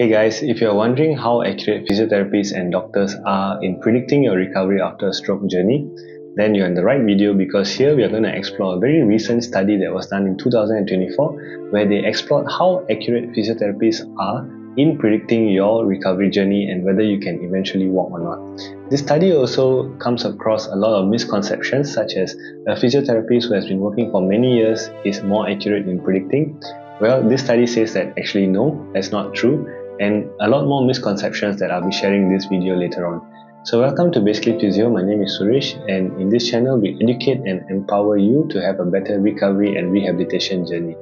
Hey guys, if you're wondering how accurate physiotherapists and doctors are in predicting your recovery after a stroke journey, then you're in the right video because here we are going to explore a very recent study that was done in 2024 where they explored how accurate physiotherapists are in predicting your recovery journey and whether you can eventually walk or not. This study also comes across a lot of misconceptions such as a physiotherapist who has been working for many years is more accurate in predicting. Well, this study says that actually no, that's not true, and a lot more misconceptions that I'll be sharing in this video later on. So welcome to Basically Physio, my name is Suresh, and in this channel we educate and empower you to have a better recovery and rehabilitation journey.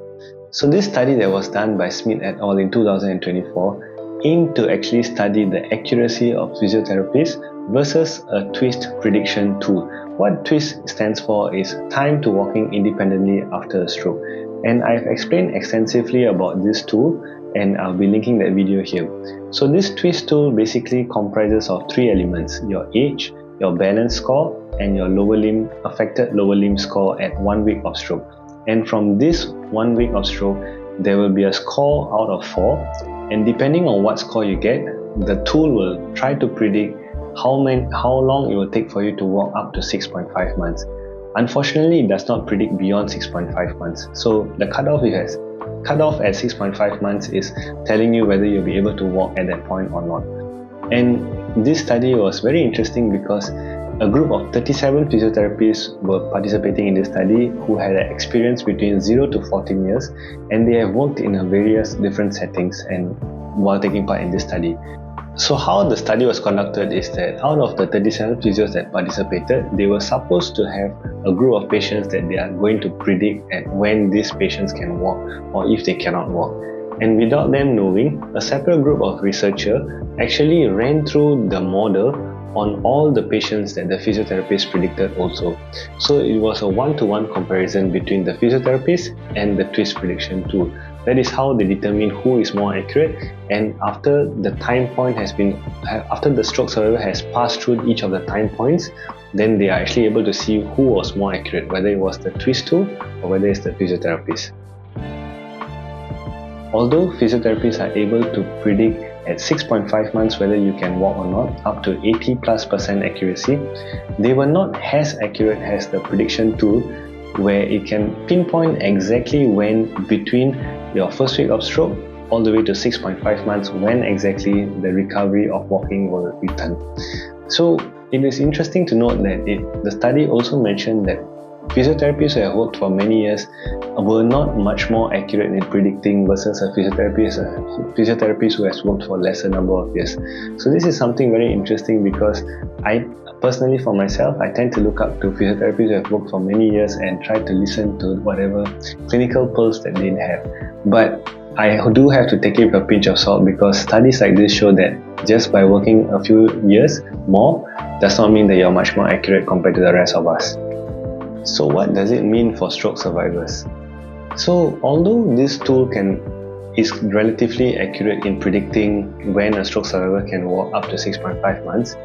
So this study that was done by Smith et al. In 2024 aimed to actually study the accuracy of physiotherapists versus a twist prediction tool. What twist stands for is time to walking independently after a stroke. And I've explained extensively about this tool and I'll be linking that video here. So this twist tool basically comprises of three elements: your age, your balance score, and your affected lower limb score at 1 week of stroke. And from this 1 week of stroke, there will be a score out of 4, and depending on what score you get, the tool will try to predict how long it will take for you to walk up to 6.5 months. Unfortunately, it does not predict beyond 6.5 months. So the cutoff at 6.5 months is telling you whether you'll be able to walk at that point or not. And this study was very interesting because a group of 37 physiotherapists were participating in this study who had an experience between 0 to 14 years, and they have worked in various different settings and while taking part in this study. So how the study was conducted is that out of the 37 physios that participated, they were supposed to have a group of patients that they are going to predict at when these patients can walk or if they cannot walk. And without them knowing, a separate group of researchers actually ran through the model on all the patients that the physiotherapist predicted also. So it was a one-to-one comparison between the physiotherapist and the twist prediction tool. That is how they determine who is more accurate, and after the stroke survivor has passed through each of the time points, then they are actually able to see who was more accurate, whether it was the twist tool or whether it's the physiotherapist. Although physiotherapists are able to predict at 6.5 months whether you can walk or not, up to 80+% accuracy, they were not as accurate as the prediction tool, where it can pinpoint exactly when between your first week of stroke all the way to 6.5 months when exactly the recovery of walking will return. So it is interesting to note that the study also mentioned that physiotherapists who have worked for many years were not much more accurate in predicting versus a physiotherapist who has worked for lesser number of years. So this is something very interesting because I personally, for myself, I tend to look up to physiotherapists who have worked for many years and try to listen to whatever clinical pearls that they have. But I do have to take it with a pinch of salt because studies like this show that just by working a few years more does not mean that you're much more accurate compared to the rest of us. So what does it mean for stroke survivors? So although this tool is relatively accurate in predicting when a stroke survivor can walk up to 6.5 months,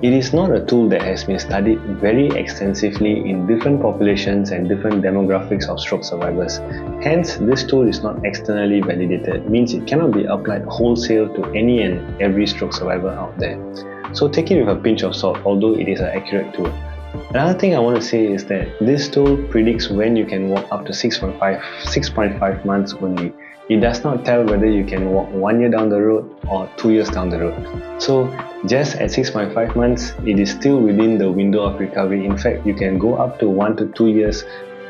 it is not a tool that has been studied very extensively in different populations and different demographics of stroke survivors. Hence, this tool is not externally validated, means it cannot be applied wholesale to any and every stroke survivor out there. So take it with a pinch of salt, although it is an accurate tool. Another thing I want to say is that this tool predicts when you can walk up to 6.5 months only. It does not tell whether you can walk 1 year down the road or 2 years down the road. So just at 6.5 months, it is still within the window of recovery. In fact, you can go up to 1 to 2 years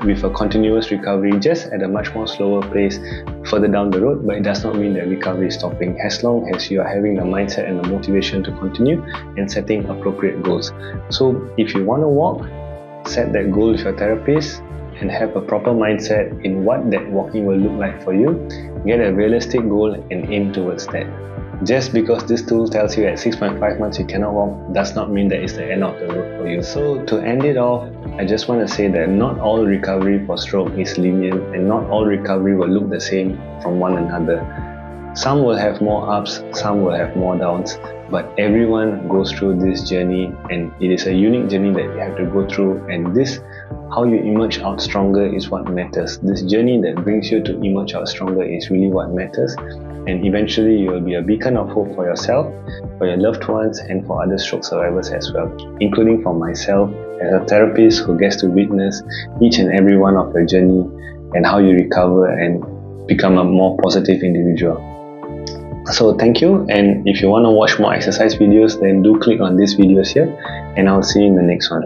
with a continuous recovery, just at a much more slower pace further down the road, but it does not mean that recovery is stopping as long as you are having the mindset and the motivation to continue and setting appropriate goals. So if you want to walk, set that goal with your therapist and have a proper mindset in what that walking will look like for you. Get a realistic goal and aim towards that. Just because this tool tells you at 6.5 months you cannot walk does not mean that it's the end of the road for you. So to end it off, I just want to say that not all recovery for stroke is linear and not all recovery will look the same from one another. Some will have more ups, some will have more downs, but everyone goes through this journey, and it is a unique journey that you have to go through, and this, how you emerge out stronger, is what matters. This journey that brings you to emerge out stronger is really what matters, and eventually you will be a beacon of hope for yourself, for your loved ones, and for other stroke survivors as well, including for myself as a therapist who gets to witness each and every one of your journey and how you recover and become a more positive individual. So thank you, and if you want to watch more exercise videos, then do click on these videos here, and I'll see you in the next one.